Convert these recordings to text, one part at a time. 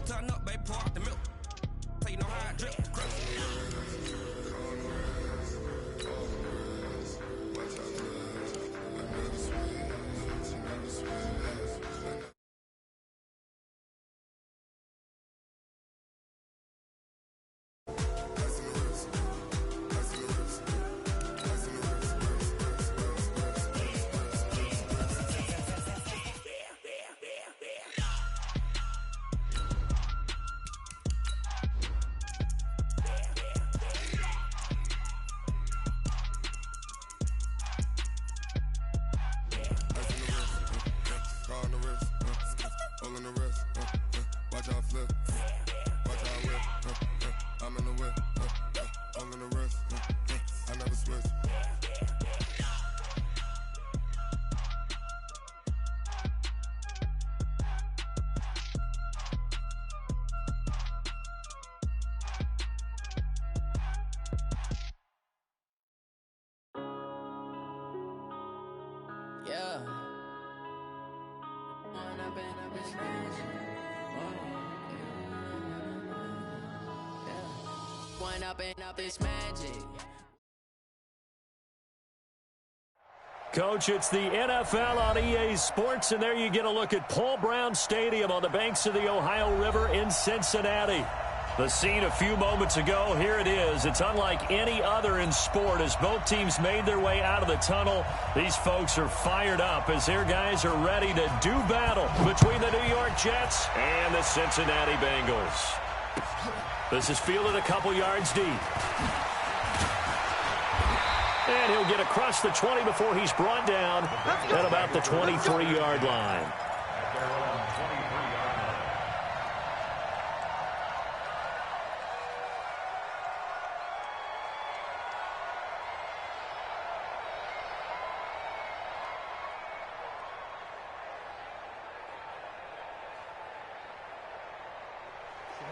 turn up, baby, pour out the milk. So you know how I drip. Yeah. One up and up is magic. Coach, it's the NFL on EA Sports, and there you get a look at Paul Brown Stadium on the banks of the Ohio River in Cincinnati. The scene a few moments ago, here it is. It's unlike any other in sport as both teams made their way out of the tunnel. These folks are fired up as their guys are ready to do battle between the New York Jets and the Cincinnati Bengals. This is fielded a couple yards deep. And he'll get across the 20 before he's brought down at about the 23-yard line.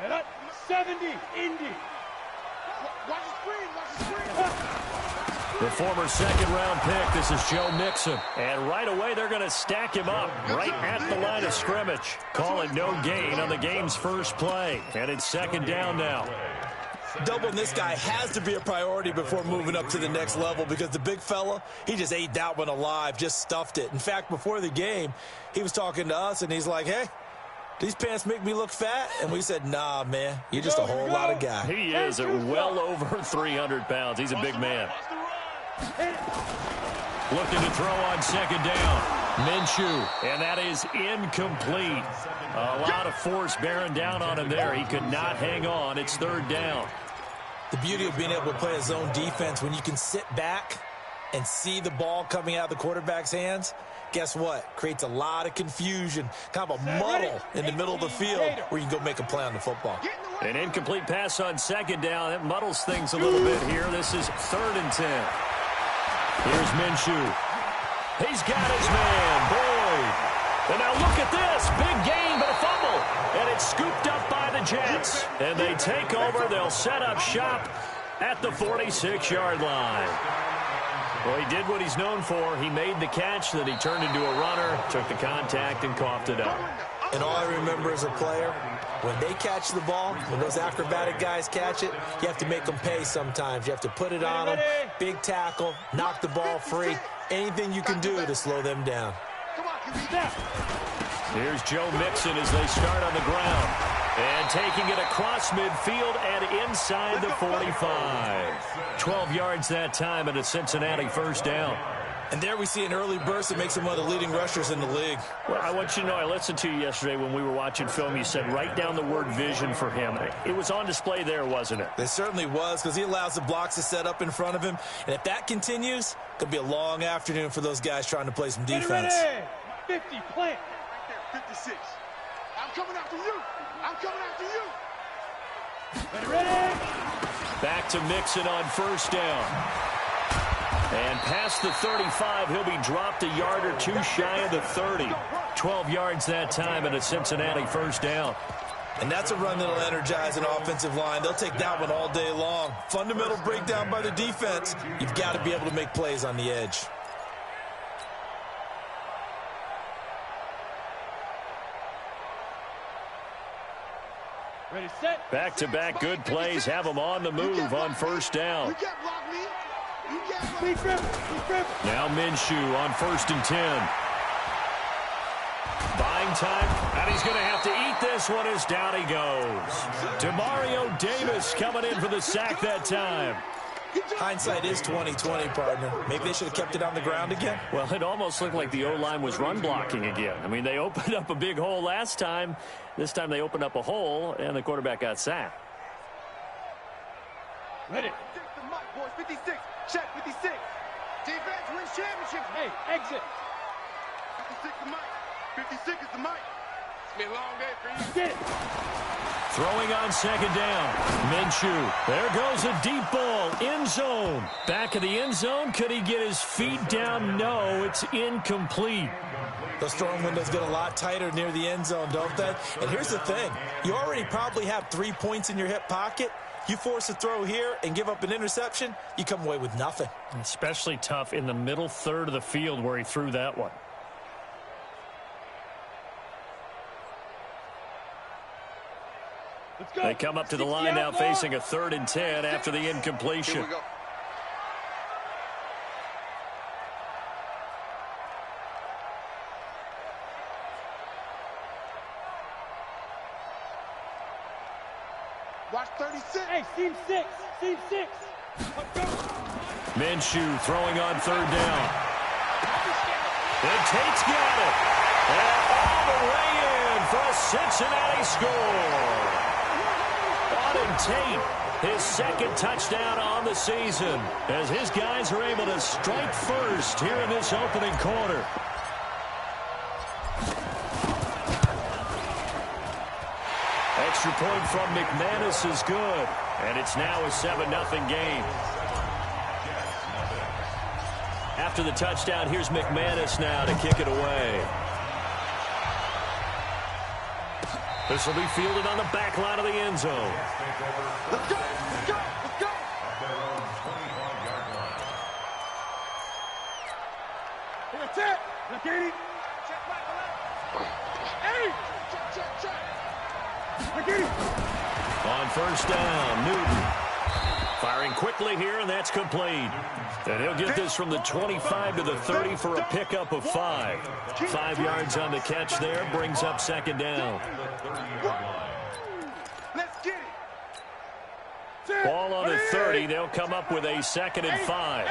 Set up, 70, Indy. Watch the screen, watch the screen. The former second-round pick, this is Joe Mixon. And right away, they're going to stack him up right at the line of scrimmage. Call it no gain on the game's first play. And it's second down now. Doubling this guy has to be a priority before moving up to the next level because the big fella, he just ate that one alive, just stuffed it. In fact, before the game, he was talking to us, and he's like, hey, these pants make me look fat? And we said, nah, man, you're just a whole lot of guy. He is at well over 300 pounds. He's a big man. Looking to throw on second down. Minshew, and that is incomplete. A lot of force bearing down on him there. He could not hang on. It's third down. The beauty of being able to play a zone defense when you can sit back and see the ball coming out of the quarterback's hands, guess what? Creates a lot of confusion, kind of a muddle in the middle of the field where you can go make a play on the football. An incomplete pass on second down. It muddles things a little bit here. This is 3rd and 10. Here's Minshew. He's got his man, Boyd. And now look at this. Big gain, but a fumble. And it's scooped up by the Jets. And they take over. They'll set up shop at the 46-yard line. Well, he did what he's known for. He made the catch, then he turned into a runner, took the contact, and coughed it up. And all I remember as a player, when they catch the ball, when those acrobatic guys catch it, you have to make them pay sometimes. You have to put it on them, big tackle, knock the ball free, anything you can do to slow them down. Here's Joe Mixon as they start on the ground. And taking it across midfield and inside the 45. 12 yards that time and a Cincinnati first down. And there we see an early burst that makes him one of the leading rushers in the league. Well, I want you to know, I listened to you yesterday when we were watching film. You said write down the word vision for him. It was on display there, wasn't it? It certainly was, because he allows the blocks to set up in front of him. And if that continues, it could be a long afternoon for those guys trying to play some defense. 50, plant. Right there, 56. I'm coming after you. I'm coming after you. Ready. Back to Mixon on first down. And past the 35, he'll be dropped a yard or two shy of the 30. 12 yards that time and a Cincinnati first down. And that's a run that'll energize an offensive line. They'll take that one all day long. Fundamental breakdown by the defense. You've got to be able to make plays on the edge. Ready, set. Back-to-back good plays have them on the move on first down. You can't block me. You can't block me. Now Minshew on 1st and 10. Buying time, and he's going to have to eat this one as down he goes. Demario Davis coming in for the sack that time. Hindsight is 20/20, partner. Maybe they should have kept it on the ground again. Well, it almost looked like the O-line was run blocking again. I mean, they opened up a big hole last time. This time they opened up a hole, and the quarterback got sacked. Ready. Check the mic, boys. 56. Check 56. Defense wins championships. Hey, exit. 56 the mic. 56 is the mic. It's been a long day for you. Get it. Throwing on 2nd down. Minshew. There goes a deep ball. End zone. Back of the end zone. Could he get his feet down? No, it's incomplete. Those throwing windows get a lot tighter near the end zone, don't they? And here's the thing. You already probably have 3 points in your hip pocket. You force a throw here and give up an interception, you come away with nothing. Especially tough in the middle third of the field where he threw that one. They come up to the line now facing a 3rd and 10 after the incompletion. Watch 36. Hey, seam 6. Seam 6. Minshew throwing on 3rd down. And Tate's got it. And all the way in for a Cincinnati score. Auden Tate, his 2nd touchdown on the season, as his guys are able to strike first here in this opening quarter. Extra point from McManus is good, and it's now a 7-0 game. After the touchdown, here's McManus now to kick it away. This will be fielded on the back line of the end zone. Let's go, let's go, let's go. Here, check. Look at it. Check right to left. Hey! Check. Look at it. On 1st down, Newton. Firing quickly here, and that's complete. And he'll get this from the 25 to the 30 for a pickup of 5. 5 yards on the catch there, brings up 2nd down. Let's get it. Ball on the 30. They'll come up with a 2nd and 5.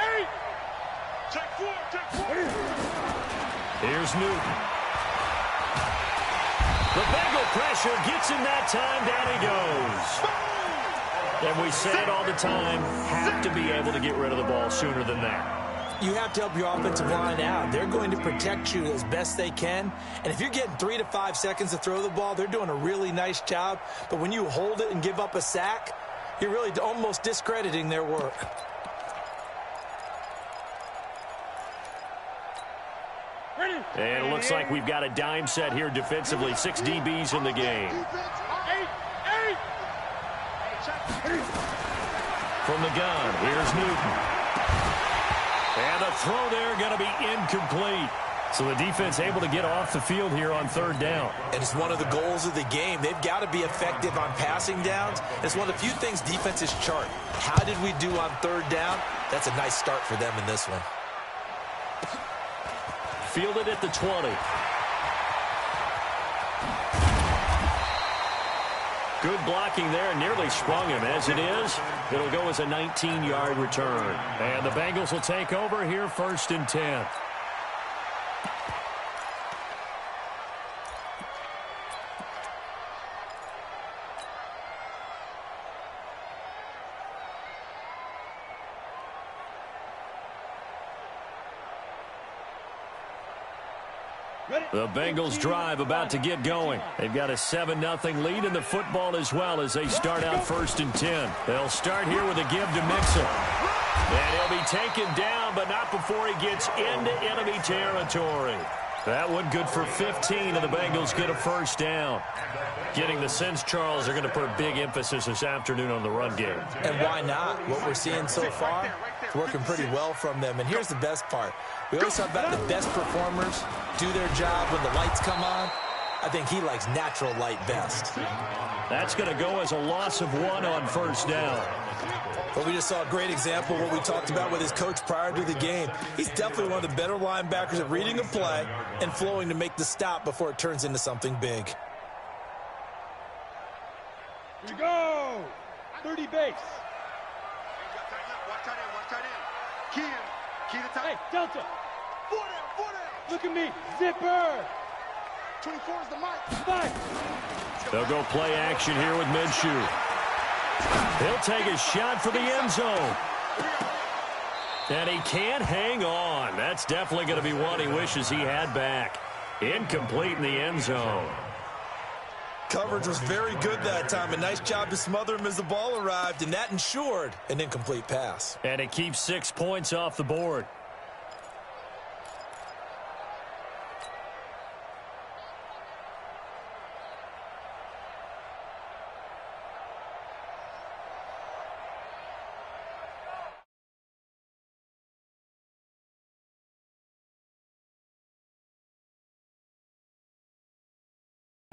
Check 4, check 4. Here's Newton. The Bengal pressure gets him that time. Down he goes. And we say it all the time, have to be able to get rid of the ball sooner than that. You have to help your offensive line out. They're going to protect you as best they can. And if you're getting 3 to 5 seconds to throw the ball, they're doing a really nice job. But when you hold it and give up a sack, you're really almost discrediting their work. And it looks like we've got a dime set here defensively. 6 DBs in the game. From the gun, here's Newton. And the throw there going to be incomplete. So the defense able to get off the field here on 3rd down. And it's one of the goals of the game. They've got to be effective on passing downs. It's one of the few things defenses chart. How did we do on 3rd down? That's a nice start for them in this one. Fielded at the 20. Good blocking there, nearly sprung him. As it is, it'll go as a 19-yard return. And the Bengals will take over here 1st and 10. The Bengals drive about to get going. They've got a 7-0 lead in the football as well as they start out 1st and 10. They'll start here with a give to Mixon. And he'll be taken down, but not before he gets into enemy territory. That one good for 15, and the Bengals get a 1st down. Getting the sense, Charles, are going to put a big emphasis this afternoon on the run game. And why not? What we're seeing so far is working pretty well from them. And here's the best part. We always talk about the best performers do their job when the lights come on. I think he likes natural light best. That's going to go as a loss of 1 on first down. But we just saw a great example of what we talked about with his coach prior to the game. He's definitely one of the better linebackers at reading a play and flowing to make the stop before it turns into something big. Here we go. 30 base. Watch tight end, watch tight end. Key him. Key the tight end. Hey, Delta. 4 down, 4 down. Look at me. Zipper. 24 is the mic. 5. They'll go play action here with Minshew. He'll take a shot for the end zone. And he can't hang on. That's definitely going to be one he wishes he had back. Incomplete in the end zone. Coverage was very good that time. A nice job to smother him as the ball arrived, and that ensured an incomplete pass. And it keeps 6 points off the board.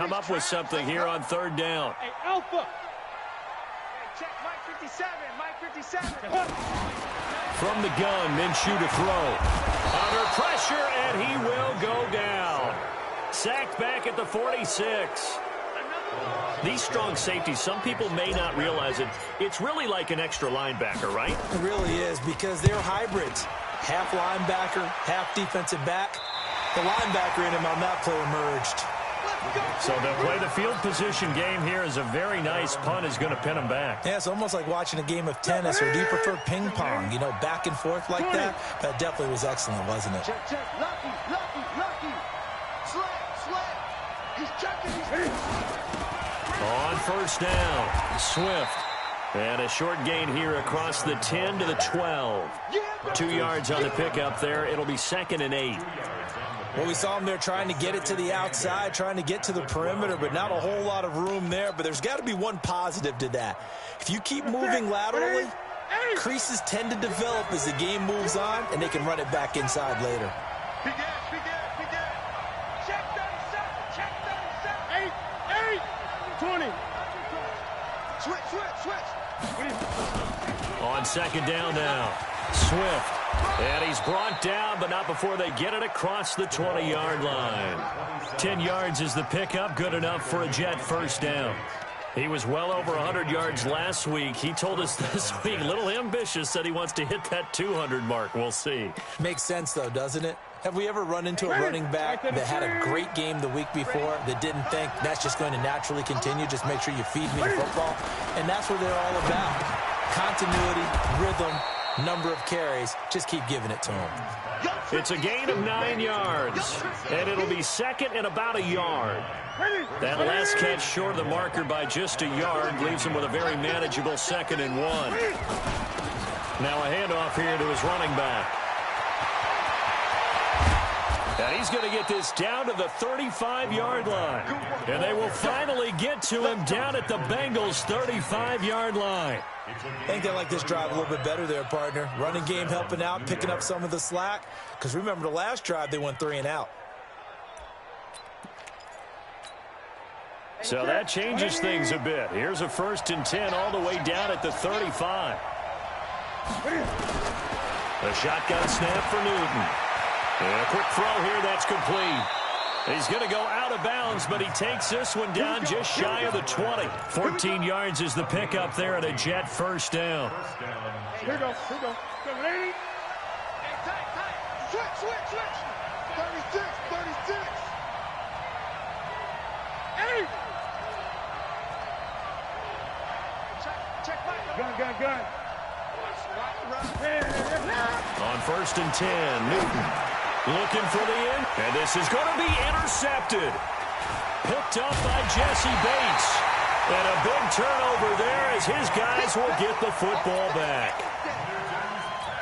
Come up with something here on third down. Hey, Alpha. Hey, check Mike 57. Mike 57. From the gun, Minshew to throw. Under pressure, and he will go down. Sacked back at the 46. These strong safeties, some people may not realize it. It's really like an extra linebacker, right? It really is, because they're hybrids. Half linebacker, half defensive back. The linebacker in him on that play emerged. So they'll play the field position game here as a very nice punt is going to pin them back. Yeah, it's almost like watching a game of tennis, or do you prefer ping pong? You know, back and forth like that? That definitely was excellent, wasn't it? Check, check. Lucky. Slap. He's checking. On first down, Swift. And a short gain here across the 10 to the 12. 2 yards on the pickup there. It'll be 2nd and 8. Well, we saw him there trying to get it to the outside, trying to get to the perimeter, but not a whole lot of room there. But there's got to be one positive to that. If you keep moving laterally, creases tend to develop as the game moves on, and they can run it back inside later. Be dead. Check 37. 8. 20. Switch. On second down now, Swift. And he's brought down, but not before they get it across the 20-yard line. 10 yards is the pickup, good enough for a Jet first down. He was well over 100 yards last week. He told us this week, a little ambitious, said he wants to hit that 200 mark. We'll see. Makes sense, though, doesn't it? Have we ever run into a running back that had a great game the week before that didn't think that's just going to naturally continue? Just make sure you feed me the football. And that's what they're all about. Continuity, rhythm, number of carries. Just keep giving it to him. It's a gain of 9 yards, and it'll be 2nd and about a yard. That last catch short of the marker by just a yard leaves him with a very manageable 2nd and 1. Now a handoff here to his running back. And he's going to get this down to the 35-yard line. And they will finally get to him down at the Bengals' 35-yard line. I think they like this drive a little bit better there, partner. Running game helping out, picking up some of the slack. Because remember, the last drive, they went 3 and out. So that changes things a bit. Here's a 1st and 10 all the way down at the 35. The shotgun snap for Newton. And a quick throw here, that's complete. He's going to go out of bounds, but he takes this one down just shy of the 20. 14 yards is the pickup there at a Jet first down. Here we go. Come ready? Tight. Switch. 36. 8. Check Mike. Gun. On 1st and 10, Newton looking for the end. And this is going to be intercepted. Picked up by Jesse Bates. And a big turnover there as his guys will get the football back.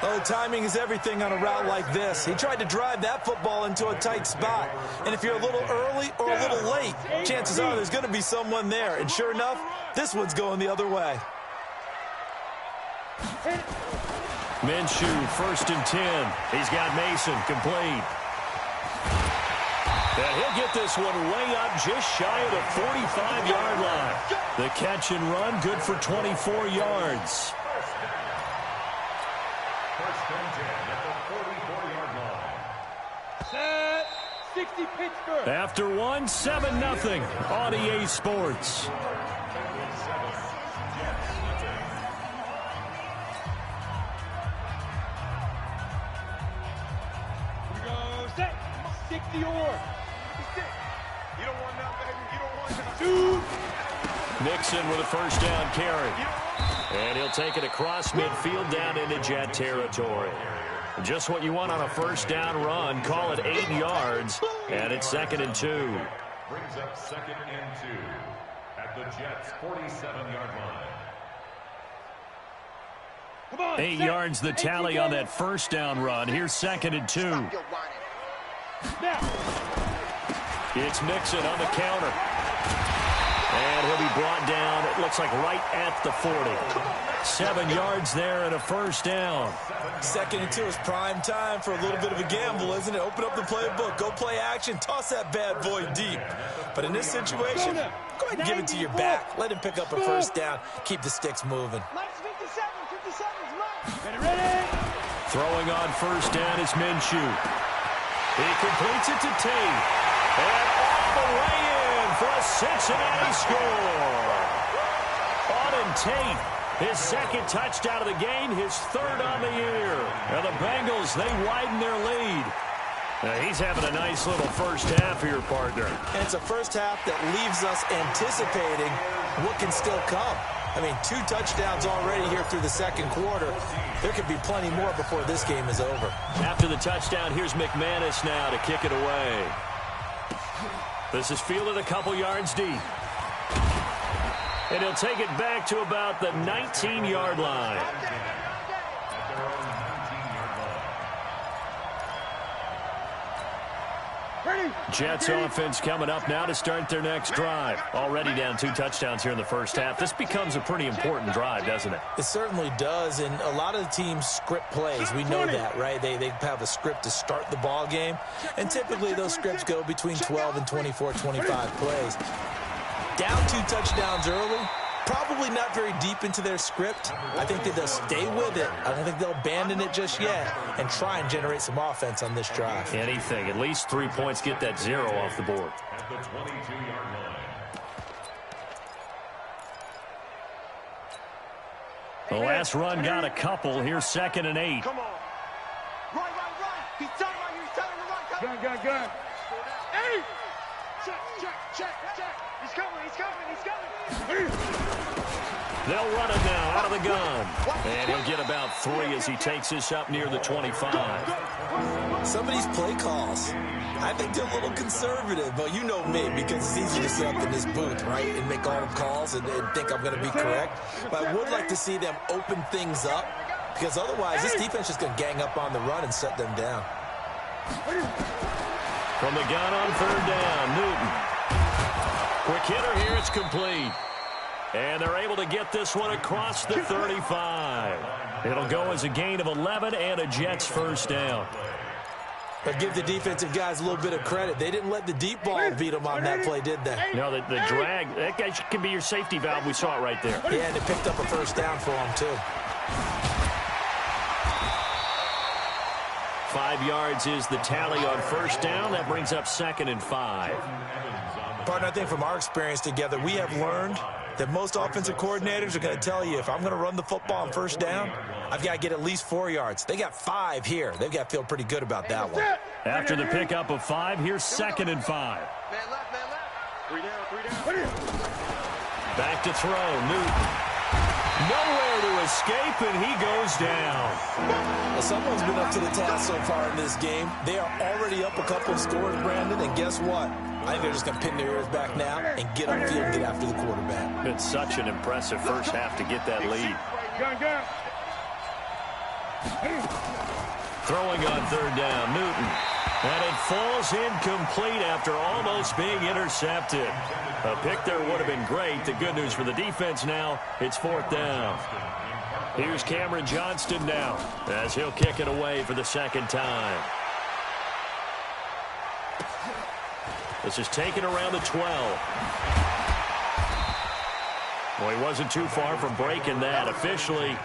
Oh, timing is everything on a route like this. He tried to drive that football into a tight spot. And if you're a little early or a little late, chances are there's going to be someone there. And sure enough, this one's going the other way. Minshew, 1st and 10. He's got Mason complete. And he'll get this one way up just shy of the 45-yard line. The catch and run, good for 24 yards. First and 10 at the 44-yard line. Set. 60 Pittsburgh. After one, 7-0 on EA Sports. We go set. 60 or. You don't want that, baby. You don't want that. Two. Nixon with a first down carry. And he'll take it across midfield down into Jet territory. Just what you want on a first down run. Call it 8 yards. And it's 2nd and 2. Brings up 2nd and 2 at the Jets' 47-yard line. Come on. 8 yards the tally on that first down run. Here's 2nd and 2. Now. It's Nixon on the counter. And he'll be brought down, it looks like right at the 40. 7 yards there and a first down. 2nd and 2 is prime time for a little bit of a gamble, isn't it? Open up the playbook, go play action, toss that bad boy deep. But in this situation, go ahead and give it to your back. Let him pick up a first down. Keep the sticks moving. Mike's 57. 57's Mike. Ready. Throwing on first down is Minshew. He completes it to Tate. And all the way in for a Cincinnati score. Auden Tate, his 2nd touchdown of the game, his 3rd on the year. And the Bengals, they widen their lead. Now he's having a nice little first half here, partner. And it's a first half that leaves us anticipating what can still come. I mean, 2 touchdowns already here through the 2nd quarter. There could be plenty more before this game is over. After the touchdown, here's McManus now to kick it away. This is fielded a couple yards deep. And he'll take it back to about the 19-yard line. Jets offense coming up now to start their next drive. Already down 2 touchdowns here in the first half. This becomes a pretty important drive, doesn't it? It certainly does, and a lot of the teams script plays. We know that, right? They have a script to start the ball game, and typically those scripts go between 12 and 24, 25 plays. Down 2 touchdowns early, probably not very deep into their script. I think that they'll stay with it. I don't think they'll abandon it just yet and try and generate some offense on this drive. Anything. At least 3 points, get that 0 off the board. At the 22-yard line. The last run got a couple. Here's 2nd and 8. Come on. Right. He's telling you. He's telling you to run. Gun. Hey! Check. He's coming. They'll run it now out of the gun. And he'll get about 3 as he takes this up near the 25. Some of these play calls, I think they're a little conservative, but you know me, because it's easy to sit up in this booth, right, and make all the calls and think I'm going to be correct. But I would like to see them open things up, because otherwise this defense is going to gang up on the run and shut them down. From the gun on 3rd down, Newton. Quick hitter here, it's complete. And they're able to get this one across the 35. It'll go as a gain of 11 and a Jets first down. But give the defensive guys a little bit of credit. They didn't let the deep ball beat them on that play, did they? No, the drag, that guy can be your safety valve. We saw it right there. Yeah, and they picked up a first down for him, too. 5 yards is the tally on first down. That brings up 2nd and 5. Partner, I think from our experience together, we have learned that most offensive coordinators are going to tell you, if I'm going to run the football on first down, I've got to get at least 4 yards. They got 5 here. They've got to feel pretty good about that one. After the pickup of 5, here's 2nd and 5. Man left. 3 down. Back to throw, Newton. Nowhere to escape, and he goes down. Well, someone's been up to the task so far in this game. They are already up a couple of scores, Brandon, and guess what? I think they're just going to pin their ears back now and get upfield and get after the quarterback. It's such an impressive first half to get that lead. Gun. Throwing on 3rd down, Newton. And it falls incomplete after almost being intercepted. A pick there would have been great. The good news for the defense now, it's 4th down. Here's Cameron Johnston now as he'll kick it away for the 2nd time. This is taken around the 12. Well, he wasn't too far from breaking that. Officially,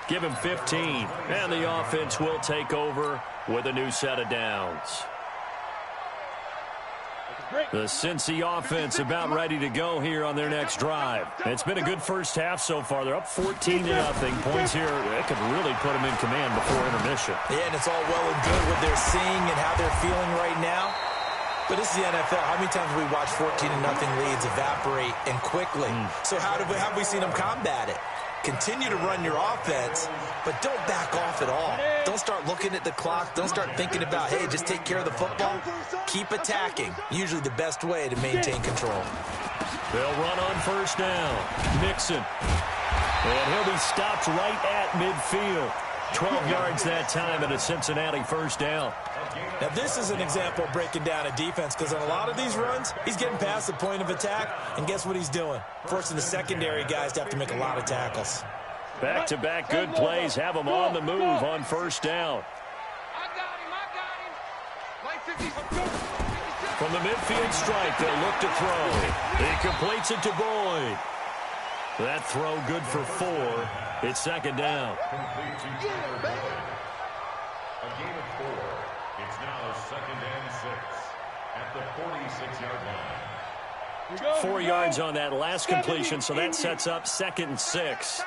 give him 15. And the offense will take over with a new set of downs. The Cincy offense about ready to go here on their next drive. It's been a good first half so far. They're up 14-0. Points here, that could really put them in command before intermission. Yeah, and it's all well and good what they're seeing and how they're feeling right now. But this is the NFL. How many times have we watched 14-0 leads evaporate and quickly? So how have we seen them combat it? Continue to run your offense, but don't back off at all. Don't start looking at the clock. Don't start thinking about, hey, just take care of the football. Keep attacking. Usually the best way to maintain control. They'll run on first down. Mixon. And he'll be stopped right at midfield. 12 yards that time and a Cincinnati first down. Now, this is an example of breaking down a defense because on a lot of these runs, he's getting past the point of attack, and guess what he's doing? Forcing the secondary guys to have to make a lot of tackles. Back-to-back good plays have them on the move on first down. I got him. From the midfield strike, they'll look to throw. He completes it to Boyd. That throw good for 4. It's second down. A gain of 4. It's now 2nd and 6 at the 46-yard line. 4 yards on that last completion, so that sets up 2nd and 6.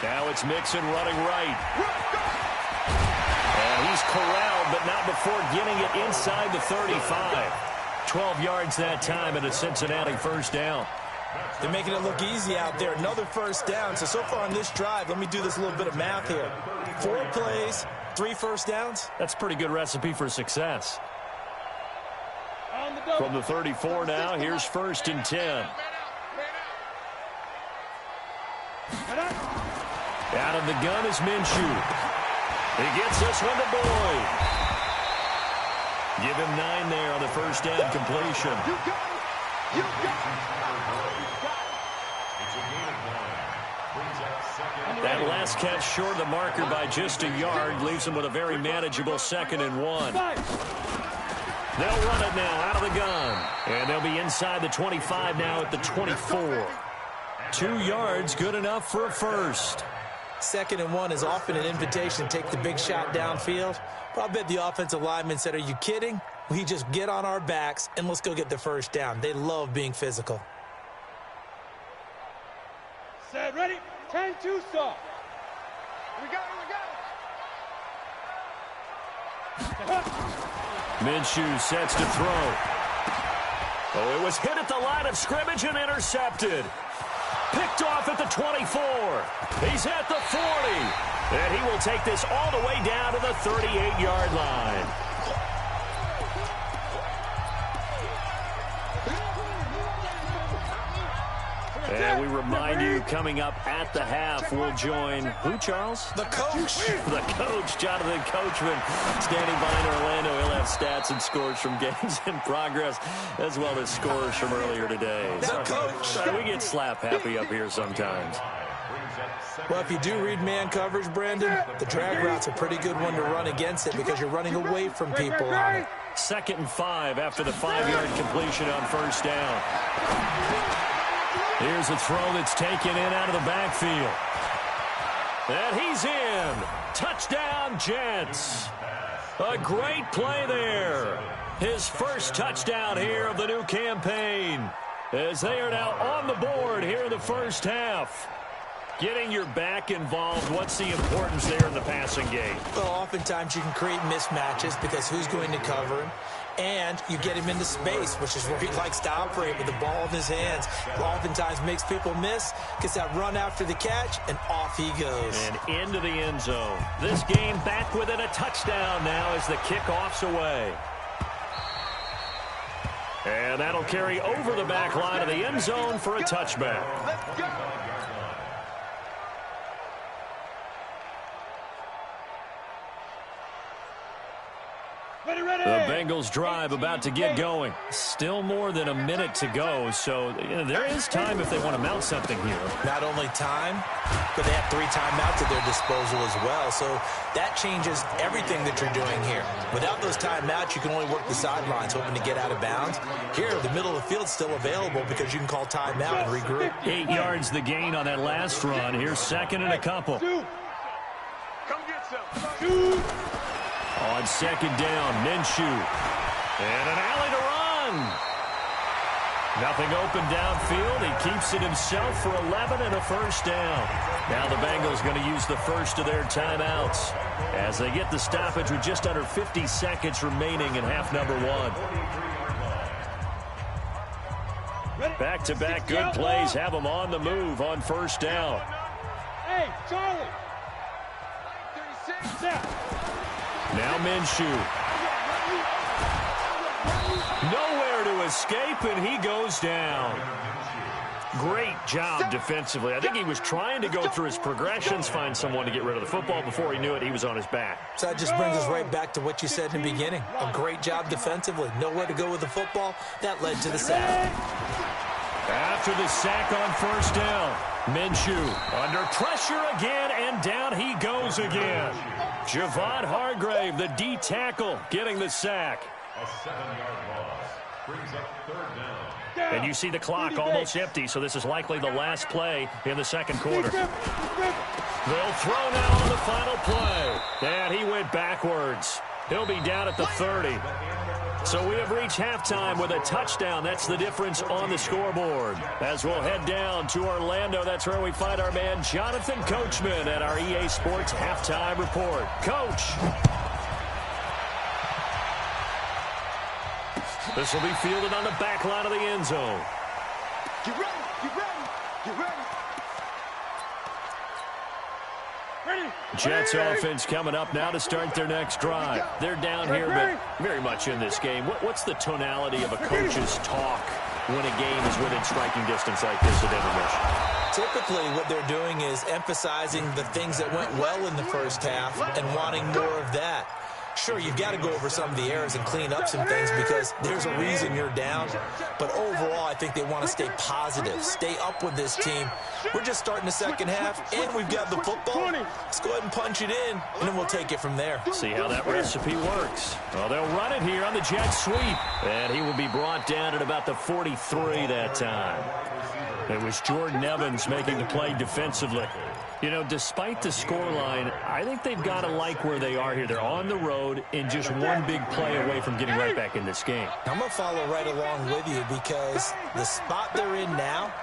Now it's Mixon running right. And he's corralled, but not before getting it inside the 35. 12 yards that time and a Cincinnati first down. They're making it look easy out there. Another first down. So far on this drive, let me do this little bit of math here. 4 plays, 3 first downs. That's a pretty good recipe for success. From the 34 now, here's 1st and 10. Out of the gun is Minshew. He gets this one to Boyd. Give him 9 there on the first down completion. You got it. That last catch short of the marker by just a yard leaves him with a very manageable 2nd and 1. They'll run it now out of the gun. And they'll be inside the 25 now at the 24. 2 yards, good enough for a first. 2nd and 1 is often an invitation to take the big shot downfield. But I bet the offensive lineman said, are you kidding? We just get on our backs and let's go get the first down. They love being physical. Set, ready? 10-2 stop. We got it. Minshew sets to throw. Oh, it was hit at the line of scrimmage and intercepted. Picked off at the 24. He's at the 40. And he will take this all the way down to the 38-yard line. And we remind you, coming up at the half, we'll join who, Charles? The coach. The coach, Jonathan Coachman, standing by in Orlando. He'll have stats and scores from games in progress, as well as scores from earlier today. The coach. We get slap happy up here sometimes. Well, if you do read man coverage, Brandon, the drag route's a pretty good one to run against it because you're running away from people on it. 2nd and 5 after the 5-yard completion on first down. Here's a throw that's taken in out of the backfield. And he's in. Touchdown, Jets. A great play there. His first touchdown here of the new campaign, as they are now on the board here in the first half. Getting your back involved, what's the importance there in the passing game? Well, oftentimes you can create mismatches because who's going to cover him? And you get him into space, which is where he likes to operate with the ball in his hands. Oftentimes makes people miss, gets that run after the catch, and off he goes. And into the end zone. This game back within a touchdown now as the kickoff's away. And that'll carry over the back line of the end zone for a touchback. Let's go. The Bengals drive about to get going. Still more than a minute to go, so there is time if they want to mount something here. Not only time, but they have 3 timeouts at their disposal as well. So that changes everything that you're doing here. Without those timeouts, you can only work the sidelines, hoping to get out of bounds. Here, the middle of the field is still available because you can call timeout and regroup. 8 yards the gain on that last run. Here's second and a couple. Come get some. On second down, Minshew. And an alley to run. Nothing open downfield. He keeps it himself for 11 and a first down. Now the Bengals going to use the first of their timeouts as they get the stoppage with just under 50 seconds remaining in half number 1. Back-to-back good plays have them on the move on first down. Hey, Charlie. Now Minshew. Nowhere to escape, and he goes down. Great job defensively. I think he was trying to go through his progressions, find someone to get rid of the football. Before he knew it, he was on his back. So that just brings us right back to what you said in the beginning. A great job defensively. Nowhere to go with the football. That led to the sack. After the sack on first down, Minshew under pressure again, and down he goes again. Javon Hargrave, the D tackle, getting the sack. A 7-yard loss brings up third down. And you see the clock almost empty, so this is likely the last play in the second quarter. They'll throw now on the final play. And he went backwards. He'll be down at the 30. So we have reached halftime with a touchdown. That's the difference on the scoreboard. As we'll head down to Orlando, that's where we find our man Jonathan Coachman at our EA Sports Halftime Report. Coach. This will be fielded on the back line of the end zone. Get ready, get ready, get ready. Jets offense coming up now to start their next drive. They're down here, but very much in this game. What's the tonality of a coach's talk when a game is within striking distance like this at intermission? Typically, what they're doing is emphasizing the things that went well in the first half and wanting more of that. Sure, you've got to go over some of the errors and clean up some things because there's a reason you're down. But overall, I think they want to stay positive, stay up with this team. We're just starting the second half, and we've got the football. Let's go ahead and punch it in, and then we'll take it from there. See how that recipe works. Well, they'll run it here on the jet sweep. And he will be brought down at about the 43 that time. It was Jordan Evans making the play defensively. You know, despite the scoreline, I think they've got to like where they are here. They're on the road and just one big play away from getting right back in this game. I'm going to follow right along with you because the spot they're in now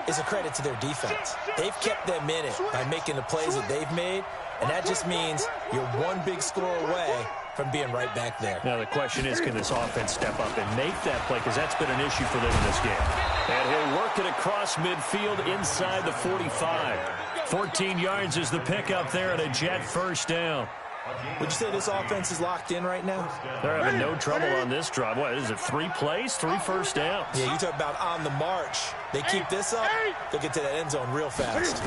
is a credit to their defense. They've kept them in it by making the plays that they've made, and that just means you're one big score away from being right back there. Now the question is, can this offense step up and make that play? Because that's been an issue for them in this game. And he'll work it across midfield inside the 45. 14 yards is the pickup there at a Jet first down. Would you say this offense is locked in right now? They're having no trouble on this drive. What is it, 3 plays, 3 first downs? Yeah, you talk about on the march. They keep this up, they'll get to that end zone real fast.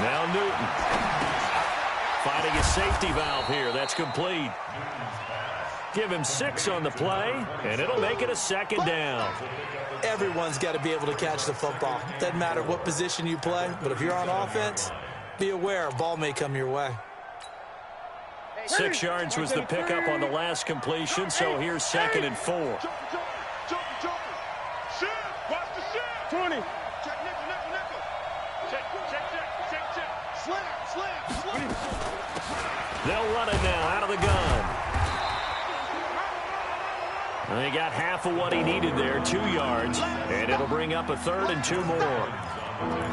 Now Newton finding a safety valve here. That's complete. Give him 6 on the play, and it'll make it a second down. Everyone's got to be able to catch the football. Doesn't matter what position you play, but if you're on offense, be aware a ball may come your way. 6 yards was the pickup on the last completion, so here's second and 4. Watch the shot. 20. Check, nickel. Check. Slam. They'll run it now out of the gun. And they got half of what he needed there, 2 yards, and it'll bring up a 3rd and 2 more.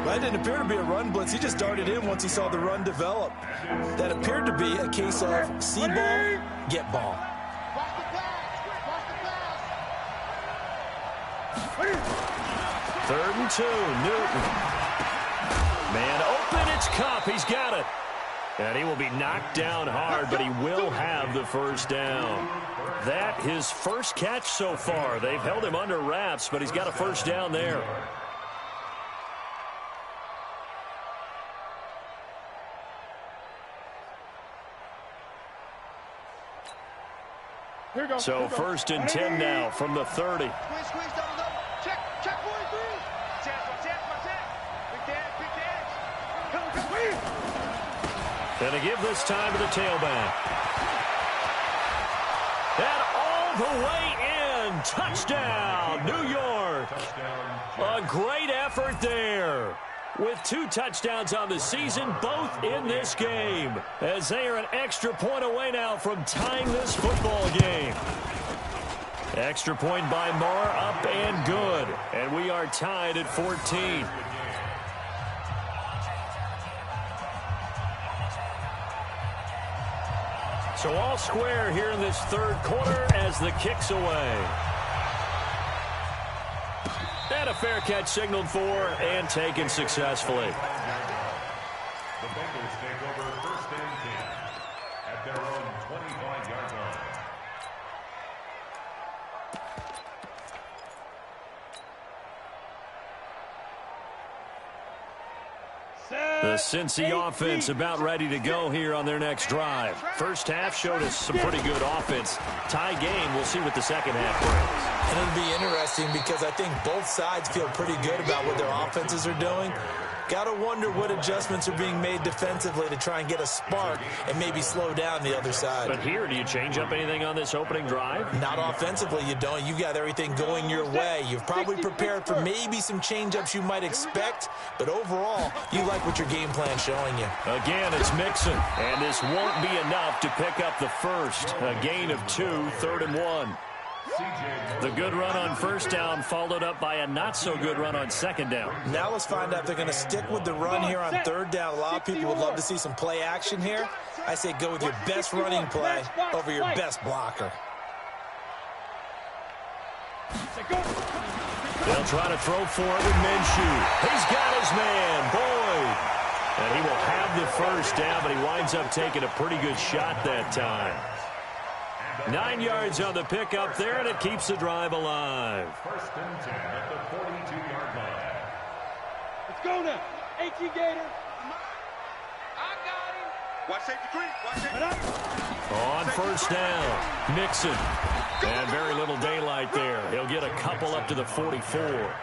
That didn't appear to be a run blitz. He just darted in once he saw the run develop. That appeared to be a case of see ball, get ball. Third and 2, Newton. Man open, it's Cup. He's got it. And he will be knocked down hard, but he will have the first down. That his first catch so far. They've held him under wraps, but he's got a first down there. So 1st and 10 now from the 30. Squeeze, double. Check, 43. Gonna give this time to the tailback. And all the way in. Touchdown, New York. A great effort there. With 2 touchdowns on the season, both in this game. As they are an extra point away now from tying this football game. Extra point by Marr, up and good. And we are tied at 14. So all square here in this 3rd quarter as the kick's away. And a fair catch signaled for and taken successfully. The Bengals take over 1st and 10 at their own 25-yard line. The Cincy offense about ready to go here on their next drive. First half showed us some pretty good offense. Tie game, we'll see what the second half brings. And it'll be interesting because I think both sides feel pretty good about what their offenses are doing. Got to wonder what adjustments are being made defensively to try and get a spark and maybe slow down the other side. But here, do you change up anything on this opening drive? Not offensively, you don't. You got everything going your way. You've probably prepared for maybe some change-ups you might expect, but overall, you like what your game plan's showing you. Again, it's Mixon, and this won't be enough to pick up the first. A gain of 2, 3rd and 1. The good run on 1st down followed up by a not-so-good run on 2nd down. Now let's find out if they're going to stick with the run here on 3rd down. A lot of people would love to see some play action here. I say go with your best running play over your best blocker. They'll try to throw for it with Minshew. He's got his man, Boyd. And he will have the 1st down, but he winds up taking a pretty good shot that time. 9 yards on the pickup there, and it keeps the drive alive. 1st and 10 at the 42-yard line. Let's go now. AT Gator. I got him. Watch safety creep. Watch safety. On 1st down, Mixon. And very little daylight there. He'll get a couple up to the 44.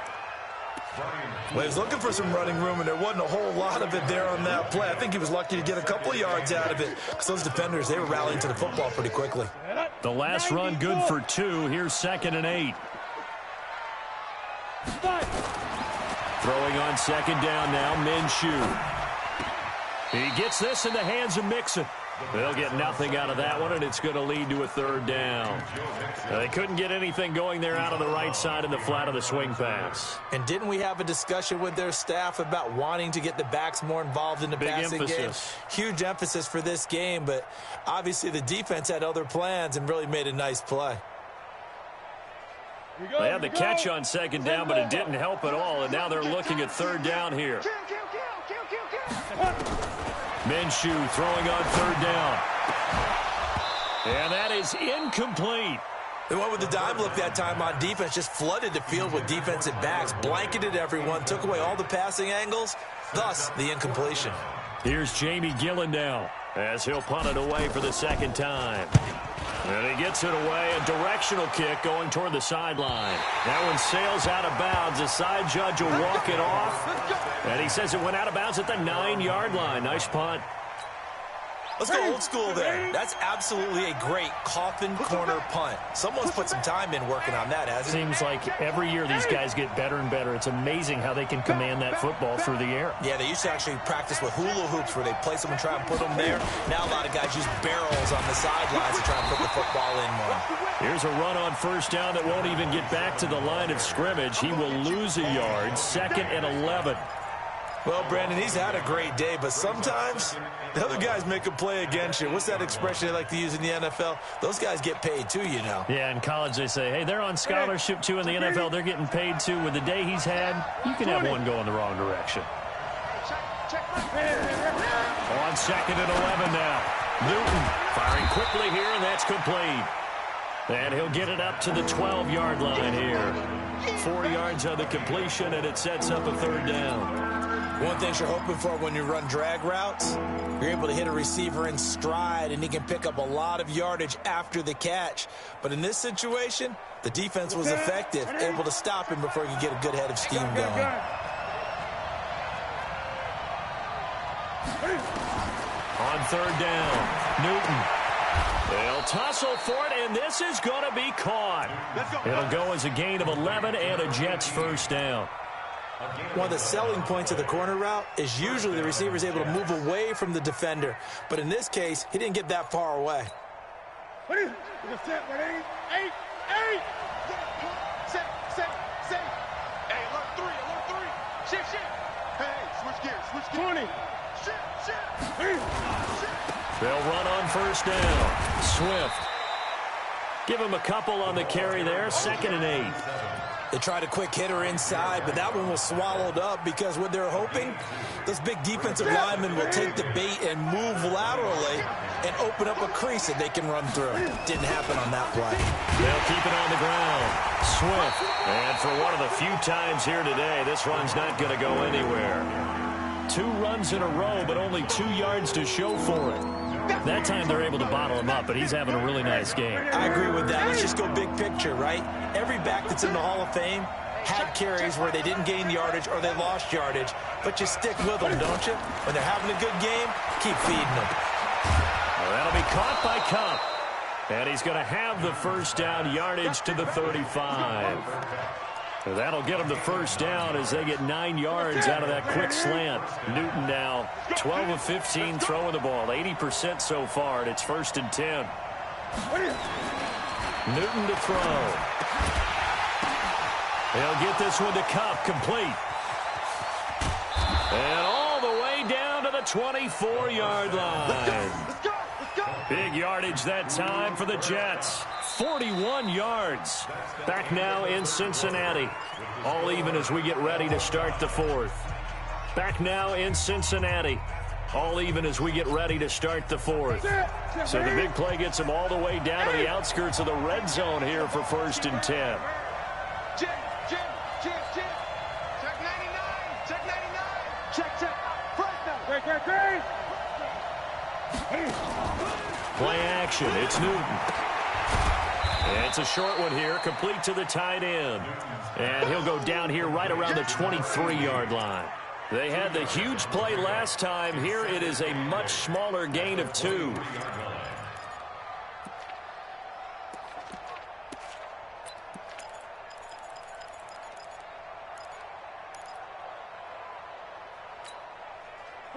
Well, he was looking for some running room, and there wasn't a whole lot of it there on that play. I think he was lucky to get a couple of yards out of it because those defenders, they were rallying to the football pretty quickly. The last run good for 2. Here's 2nd and 8. Throwing on 2nd down now, Minshew. He gets this in the hands of Mixon. They'll get nothing out of that one, and it's going to lead to a 3rd down. They couldn't get anything going there out on the right side in the flat of the swing pass. And didn't we have a discussion with their staff about wanting to get the backs more involved in the passing game? Huge emphasis for this game, but obviously the defense had other plans and really made a nice play. They had the catch on 2nd down, but it didn't help at all, and now they're looking at 3rd down here. Minshew throwing on 3rd down. And that is incomplete. They went with the dime look that time on defense, just flooded the field with defensive backs, blanketed everyone, took away all the passing angles, thus the incompletion. Here's Jamie Gillen now as he'll punt it away for the 2nd time. And he gets it away, a directional kick going toward the sideline. That one sails out of bounds. The side judge will walk it off. And he says it went out of bounds at the 9-yard line. Nice punt. Let's go old school there. That's absolutely a great coffin corner punt. Someone's put some time in working on that, hasn't it? Seems like every year these guys get better and better. It's amazing how they can command that football through the air. Yeah, they used to actually practice with hula hoops where they place them and try and put them there. Now a lot of guys use barrels on the sidelines to try and put the football in more. Here's a run on 1st down that won't even get back to the line of scrimmage. He will lose a yard. 2nd and 11. Well, Brandon, he's had a great day, but sometimes the other guys make a play against you. What's that expression they like to use in the NFL? Those guys get paid too, you know. Yeah, in college they say, hey, they're on scholarship too. In the NFL, they're getting paid too. With the day he's had, you can have one go in the wrong direction. On 2nd and 11 now. Newton firing quickly here, and that's complete. And he'll get it up to the 12-yard line here. 4 yards on the completion, and it sets up a 3rd down. One thing you're hoping for when you run drag routes, you're able to hit a receiver in stride, and he can pick up a lot of yardage after the catch. But in this situation, the defense was effective, able to stop him before he could get a good head of steam going. On third down, Newton. They'll tussle for it, and this is going to be caught. It'll go as a gain of 11 and a Jets first down. One of the selling points of the corner route is usually the receiver is able to move away from the defender. But in this case, he didn't get that far away. Hey, alert three. Shift. Hey, switch gears. 20. Shift. They'll run on first down. Swift. Give him a couple on the carry there. 2nd and 8. They tried a quick hitter inside, but that one was swallowed up because what they're hoping, those big defensive linemen will take the bait and move laterally and open up a crease that they can run through. Didn't happen on that play. They'll keep it on the ground. Swift. And for one of the few times here today, this run's not going to go anywhere. 2 runs in a row, but only 2 yards to show for it. That time they're able to bottle him up, but he's having a really nice game. I agree with that. Let's just go big picture, right? Every back that's in the Hall of Fame had carries where they didn't gain yardage or they lost yardage, but you stick with them, don't you? When they're having a good game, keep feeding them. Well, that'll be caught by Cup. And he's going to have the first down, yardage to the 35. So that'll get him the first down as they get 9 yards out of that quick slant. Newton now 12 of 15 throwing the ball, 80% so far, and it's 1st and 10. Newton to throw. He'll get this one to Cup, complete. And all the way down to the 24-yard line. Big yardage that time for the Jets. 41 yards. Back now in Cincinnati. All even as we get ready to start the 4th. Back now in Cincinnati. All even as we get ready to start the 4th. So the big play gets them all the way down to the outskirts of the red zone here for 1st and 10. Jim. Check 99. Check. First down. Great. Play action. It's Newton. And it's a short one here, complete to the tight end. And he'll go down here right around the 23-yard line. They had the huge play last time. Here it is a much smaller gain of 2.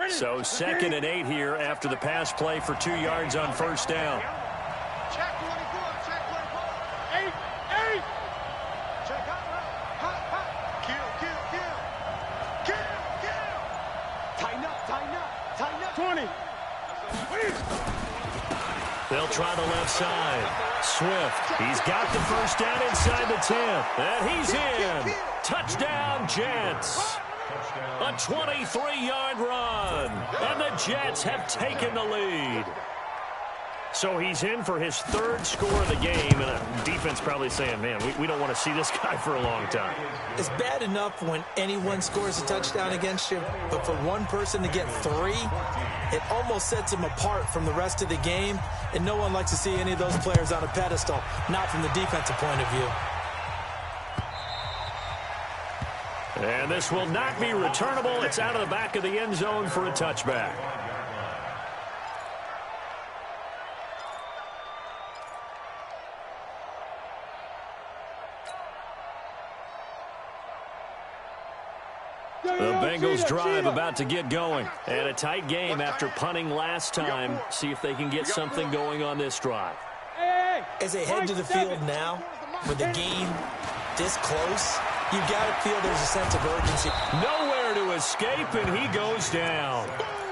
So 2nd and 8 here after the pass play for 2 yards on first down. Check 24. Eight. Check hot. Kill. Tighten up. 20. They'll try the left side. Swift. He's got the first down inside the 10. And he's in. Touchdown, Jets. A 23-yard run. And the Jets have taken the lead. So he's in for his 3rd score of the game, and the defense probably saying, man, we don't want to see this guy for a long time. It's bad enough when anyone scores a touchdown against you, but for one person to get 3, it almost sets him apart from the rest of the game, and no one likes to see any of those players on a pedestal, not from the defensive point of view. And this will not be returnable. It's out of the back of the end zone for a touchback. The Bengals drive about to get going. And a tight game after punting last time. See if they can get something going on this drive. As they head to the field now, with the game this close, you got to feel there's a sense of urgency. Nowhere to escape, and he goes down.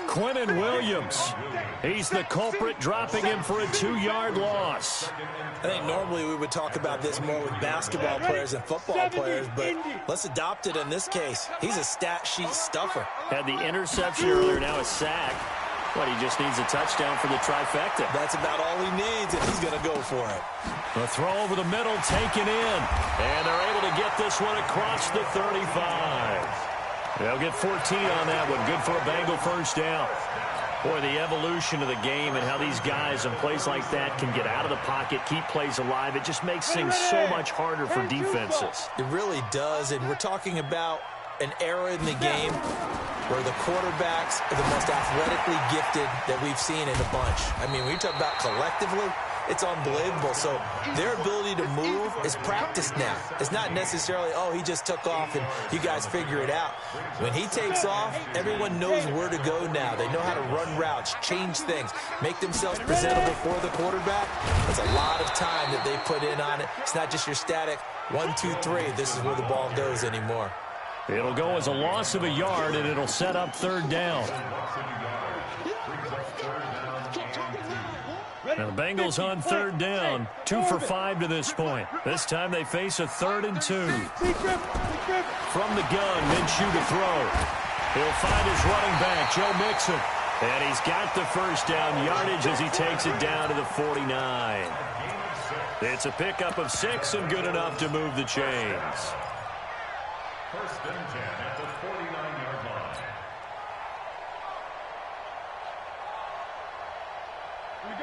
Quinnen Williams. He's the culprit, dropping him for a 2-yard loss. I think normally we would talk about this more with basketball players and football players, but let's adopt it in this case. He's a stat sheet stuffer. Had the interception earlier, now a sack. But he just needs a touchdown for the trifecta. That's about all he needs, and he's going to go for it. The throw over the middle taken in. And they're able to get this one across the 35. They'll get 14 on that one. Good for a Bengal first down. Boy, the evolution of the game and how these guys in plays like that can get out of the pocket, keep plays alive, it just makes things so much harder for defenses. It really does, and we're talking about an era in the game where the quarterbacks are the most athletically gifted that we've seen in a bunch. I mean, when you talk about collectively, it's unbelievable. So their ability to move is practiced now. It's not necessarily, oh, he just took off and you guys figure it out. When he takes off, everyone knows where to go now. They know how to run routes, change things, make themselves presentable for the quarterback. That's a lot of time that they put in on it. It's not just your static 1, 2, 3. This is where the ball goes anymore. It'll go as a loss of a yard, and it'll set up third down. Now the Bengals on third down, 2 for 5 to this point. This time they face a 3rd and 2. From the gun, Minshew to throw. He'll find his running back, Joe Mixon. And he's got the first down yardage as he takes it down to the 49. It's a pickup of 6 and good enough to move the chains. 1st and 10 at the 49-yard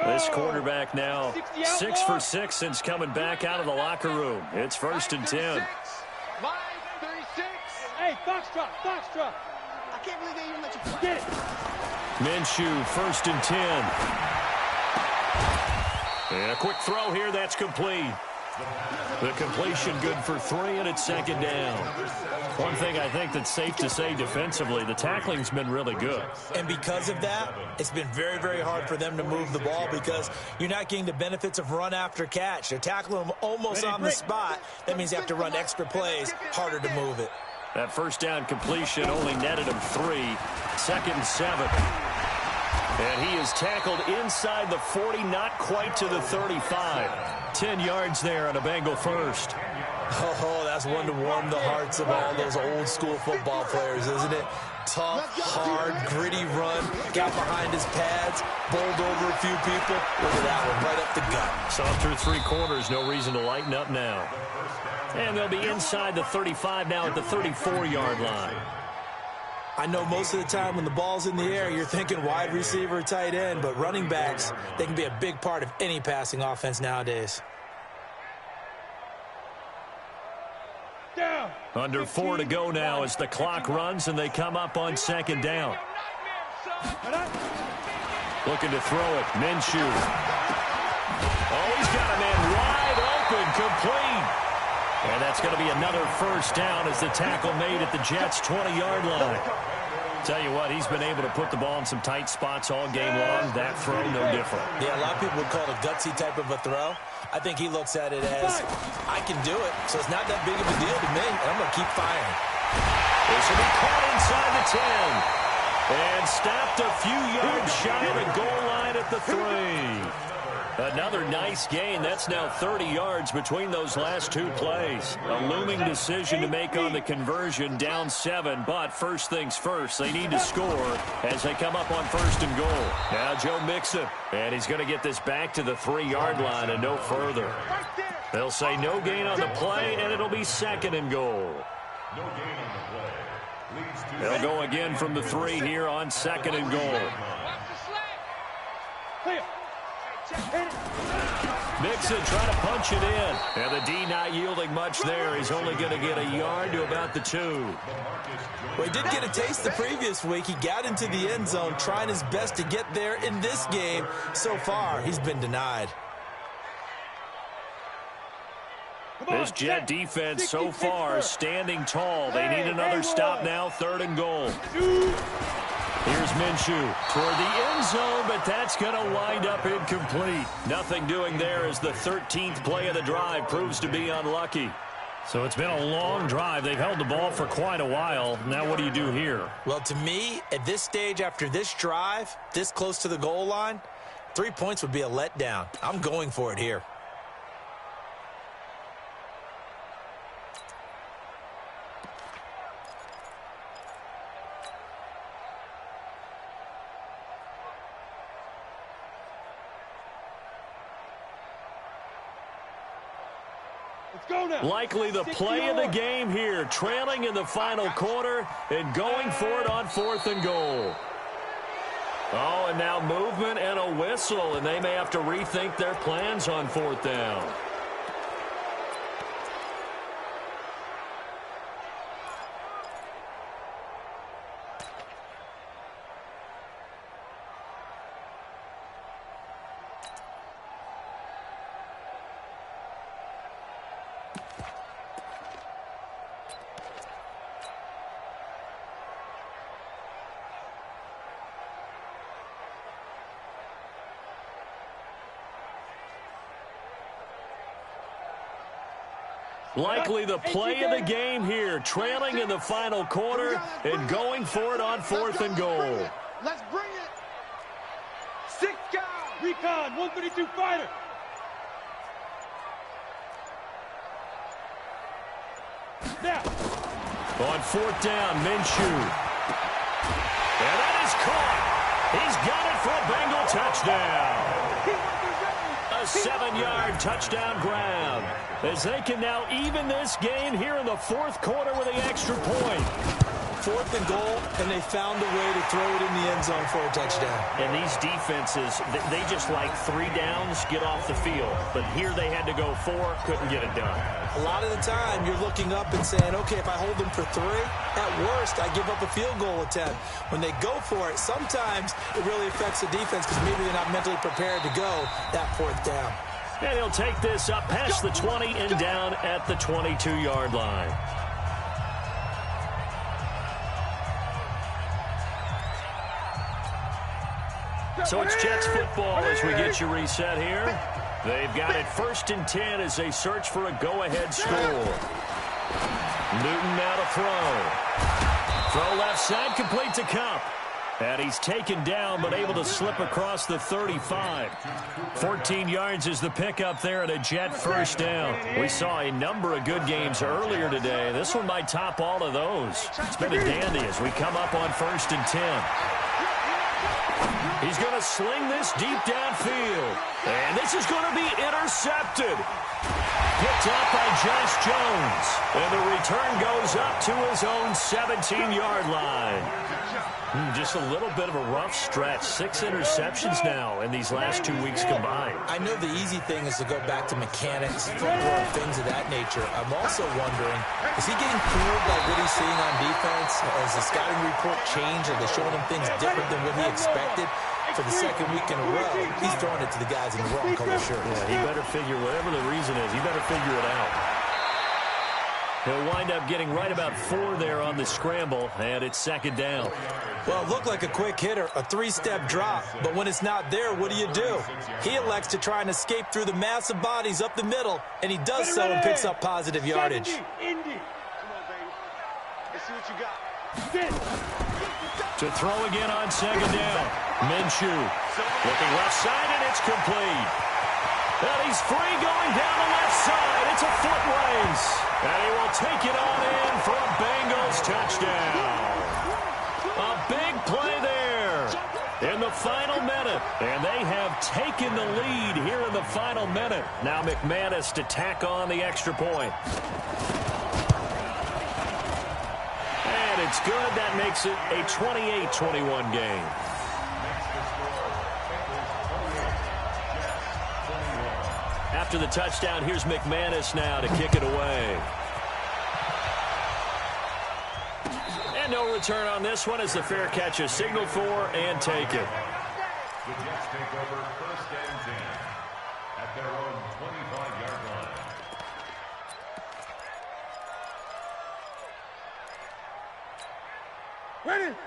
line. This quarterback now 6 for 6 since coming back out of the locker room. It's 1st and 10. Line 36. Hey, Foxtrot. I can't believe they even let you play. Get it. Minshew, 1st and 10. And a quick throw here, that's complete. The completion good for 3, and it's 2nd down. One thing I think that's safe to say defensively, the tackling's been really good. And because of that, it's been very, very hard for them to move the ball because you're not getting the benefits of run after catch. They're tackling them almost on the spot. That means you have to run extra plays, harder to move it. That first down completion only netted him 3. 2nd and 7. And he is tackled inside the 40, not quite to the 35. 10 yards there on a Bengal first. Oh, that's one to warm the hearts of all those old-school football players, isn't it? Tough, hard, gritty run. Got behind his pads, bowled over a few people. Look at that one, right up the gut. So through 3 quarters, no reason to lighten up now. And they'll be inside the 35 now at the 34-yard line. I know most of the time when the ball's in the air, you're thinking wide receiver, tight end, but running backs, they can be a big part of any passing offense nowadays. Down. Under 4 to go now as the clock runs and they come up on 2nd down. Looking to throw it. Minshew. Oh, he's got a man wide open, complete. And that's going to be another first down as the tackle made at the Jets' 20-yard line. Tell you what, he's been able to put the ball in some tight spots all game long. That throw, no different. Yeah, a lot of people would call it a gutsy type of a throw. I think he looks at it as, I can do it, so it's not that big of a deal to me, and I'm going to keep firing. This will be caught inside the 10. And stopped a few yards shy of the goal line at the 3. Another nice gain. That's now 30 yards between those last 2 plays. A looming decision to make on the conversion, down 7. But first things first, they need to score as they come up on 1st and goal. Now Joe Mixon, and he's going to get this back to the 3-yard line and no further. They'll say no gain on the play, and it'll be 2nd and goal. No gain on the play. Leads to They'll go again from the 3 here on 2nd and goal. Mixon trying to punch it in. And the D not yielding much there. He's only going to get a yard to about the 2. Well, he did get a taste the previous week. He got into the end zone trying his best to get there in this game. So far, he's been denied. This Jet defense so far standing tall. They need another stop now, 3rd and goal. Here's Minshew toward the end zone, but that's going to wind up incomplete. Nothing doing there as the 13th play of the drive proves to be unlucky. So it's been a long drive. They've held the ball for quite a while. Now what do you do here? Well, to me, at this stage after this drive, this close to the goal line, 3 points would be a letdown. I'm going for it here. Likely the play of the game here, trailing in the final quarter and going for it on 4th and goal. Oh, and now movement and a whistle, and they may have to rethink their plans on 4th down. Likely the play of the game here, trailing in the final quarter and going for it on 4th and goal. Let's bring it. 6 guys. Recon, 132 fighter. Now. On 4th down, Minshew. And that is caught. He's got it for a Bengal touchdown. A 7-yard touchdown grab, as they can now even this game here in the 4th quarter with the extra point. 4th and goal, and they found a way to throw it in the end zone for a touchdown. And these defenses, they just like 3 downs, get off the field. But here they had to go 4, couldn't get it done. A lot of the time, you're looking up and saying, okay, if I hold them for 3, at worst, I give up a field goal attempt. When they go for it, sometimes it really affects the defense because maybe they're not mentally prepared to go that 4th down. And he'll take this up past the 20 and down at the 22-yard line. So it's Jets football as we get you reset here. They've got it 1st and 10 as they search for a go-ahead score. Newton now to throw. Throw left side, complete to Cup. And he's taken down but able to slip across the 35. 14 yards is the pickup there at a Jet 1st down. We saw a number of good games earlier today. This one might top all of those. It's been a dandy as we come up on 1st and 10. He's going to sling this deep downfield. And this is going to be intercepted. Picked up by Josh Jones. And the return goes up to his own 17-yard line. Just a little bit of a rough stretch. 6 interceptions now in these last 2 weeks combined. I know the easy thing is to go back to mechanics, footwork, things of that nature. I'm also wondering, is he getting fooled by what he's seeing on defense? Has the scouting report changed? Are they showing him things different than what he expected? For the 2nd week in a row, he's throwing it to the guys in the wrong color shirt. Yeah, he better figure, whatever the reason is, he better figure it out. He'll wind up getting right about 4 there on the scramble, and it's 2nd down. Well, it looked like a quick hitter, a 3-step drop, but when it's not there, what do? He elects to try and escape through the massive bodies up the middle, and he does so and picks up positive yardage. Indy. Come on, baby. Let's see what you got. To throw again on 2nd down. Minshew looking left side, and it's complete. And he's free going down the left side. It's a foot race. And he will take it on in for a Bengals touchdown. A big play there in the final minute. And they have taken the lead here in the final minute. Now McManus to tack on the extra point. And it's good. That makes it a 28-21 game. After the touchdown, here's McManus now to kick it away. And no return on this one as the fair catch is signaled for and taken. The Jets take over 1st and 10 at their own 25-yard line.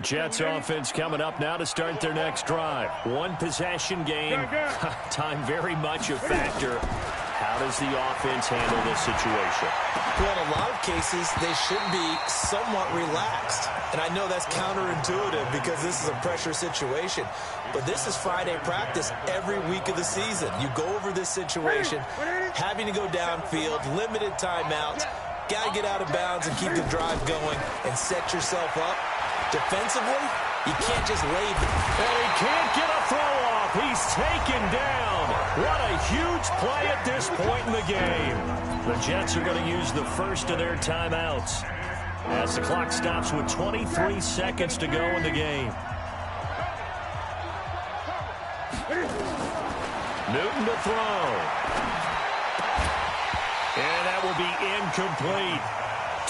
Jets offense coming up now to start their next drive. 1 possession game. Time very much a factor. How does the offense handle this situation? Well, in a lot of cases, they should be somewhat relaxed. And I know that's counterintuitive because this is a pressure situation. But this is Friday practice every week of the season. You go over this situation, having to go downfield, limited timeouts, got to get out of bounds and keep the drive going and set yourself up. Defensively, you can't just lay them. And he can't get a throw off. He's taken down. What a huge play at this point in the game. The Jets are going to use the first of their timeouts as the clock stops with 23 seconds to go in the game. Newton to throw. And that will be incomplete.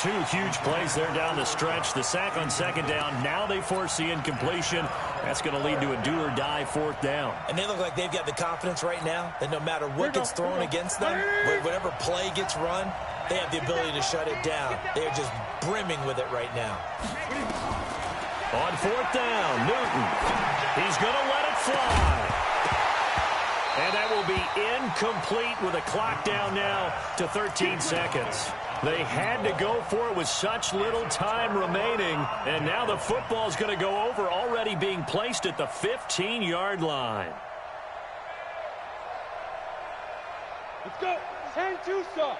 Two huge plays there down the stretch. The sack on second down. Now they force the incompletion. That's going to lead to a do-or-die fourth down. And they look like they've got the confidence right now that no matter what gets thrown against them, whatever play gets run, they have the ability to shut it down. They are just brimming with it right now. On fourth down, Newton. He's going to let it fly. And that will be incomplete with a clock down now to 13 seconds. They had to go for it with such little time remaining, and now the football is going to go over, already being placed at the 15-yard line. Let's go. 10-2 stop.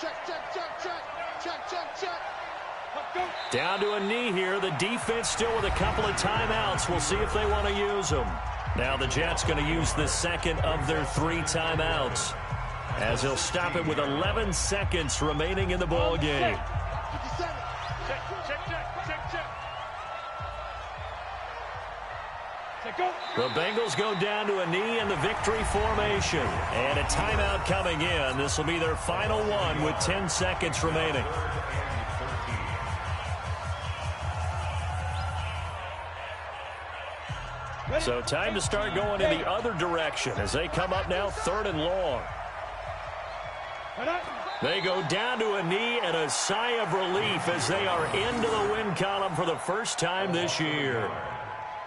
Check, check, check, check. Check, check, check. Let's go. Down to a knee here. The defense still with a couple of timeouts. We'll see if they want to use them. Now the Jets going to use the second of their 3 timeouts, as they'll stop it with 11 seconds remaining in the ball game. Check, check, check, check, check. Check, go. The Bengals go down to a knee in the victory formation. And a timeout coming in. This will be their final one with 10 seconds remaining. So time to start going in the other direction as they come up now 3rd and long. They go down to a knee and a sigh of relief as they are into the win column for the first time this year.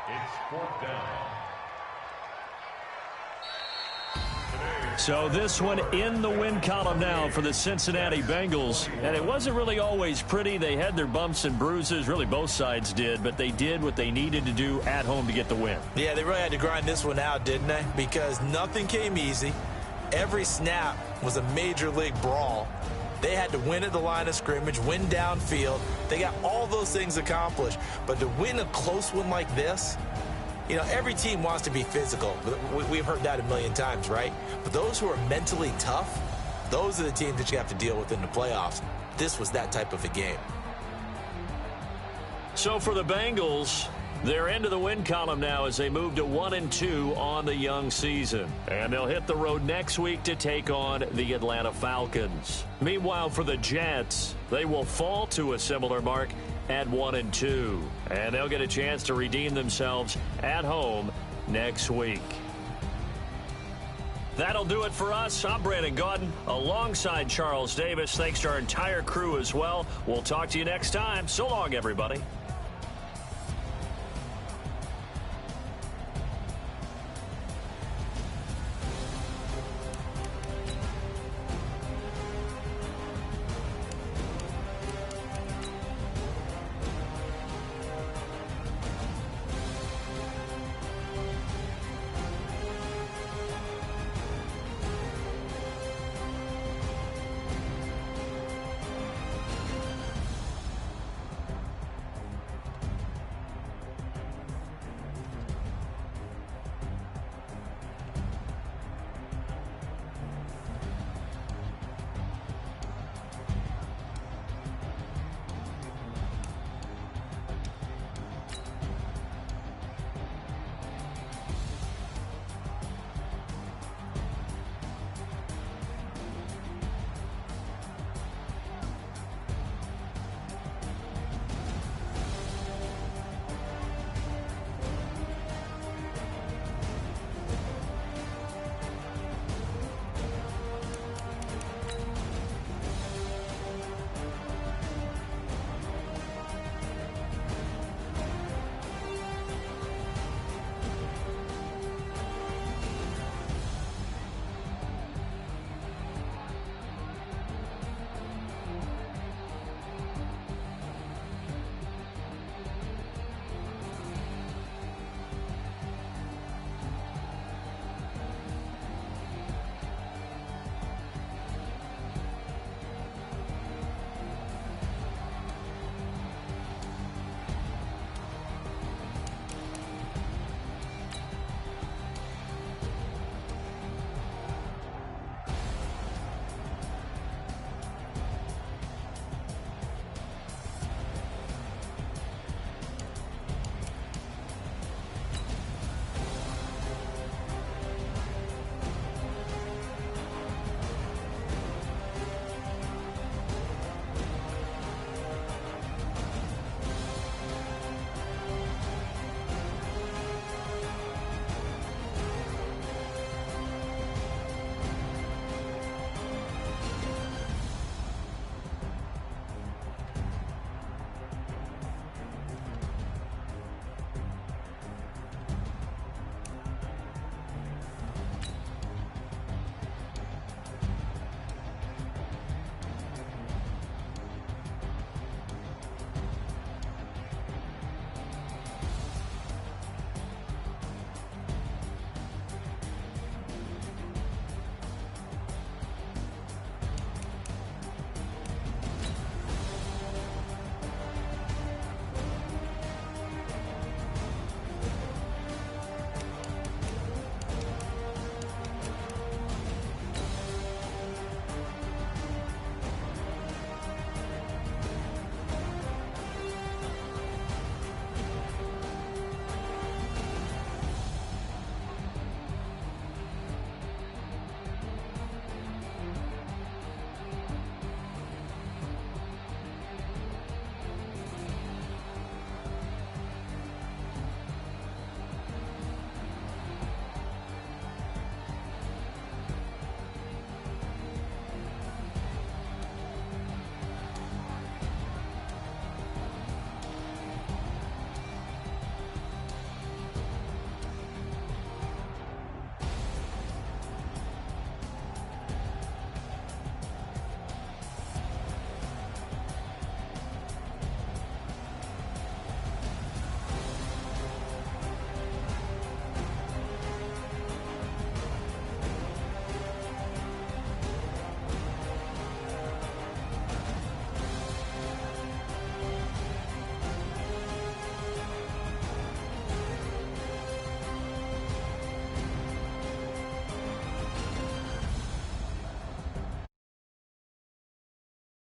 It's 4th down. So this one in the win column now for the Cincinnati Bengals. And it wasn't really always pretty. They had their bumps and bruises. Really, both sides did. But they did what they needed to do at home to get the win. Yeah, they really had to grind this one out, didn't they? Because nothing came easy. Every snap was a major league brawl. They had to win at the line of scrimmage, win downfield. They got all those things accomplished. But to win a close one like this, you know, every team wants to be physical. We've heard that a million times, right? But those who are mentally tough, those are the teams that you have to deal with in the playoffs. This was that type of a game. So for the Bengals, they're into the win column now as they move to 1-2 on the young season. And they'll hit the road next week to take on the Atlanta Falcons. Meanwhile, for the Jets, they will fall to a similar mark at 1-2. And they'll get a chance to redeem themselves at home next week. That'll do it for us. I'm Brandon Gaudin alongside Charles Davis. Thanks to our entire crew as well. We'll talk to you next time. So long, everybody.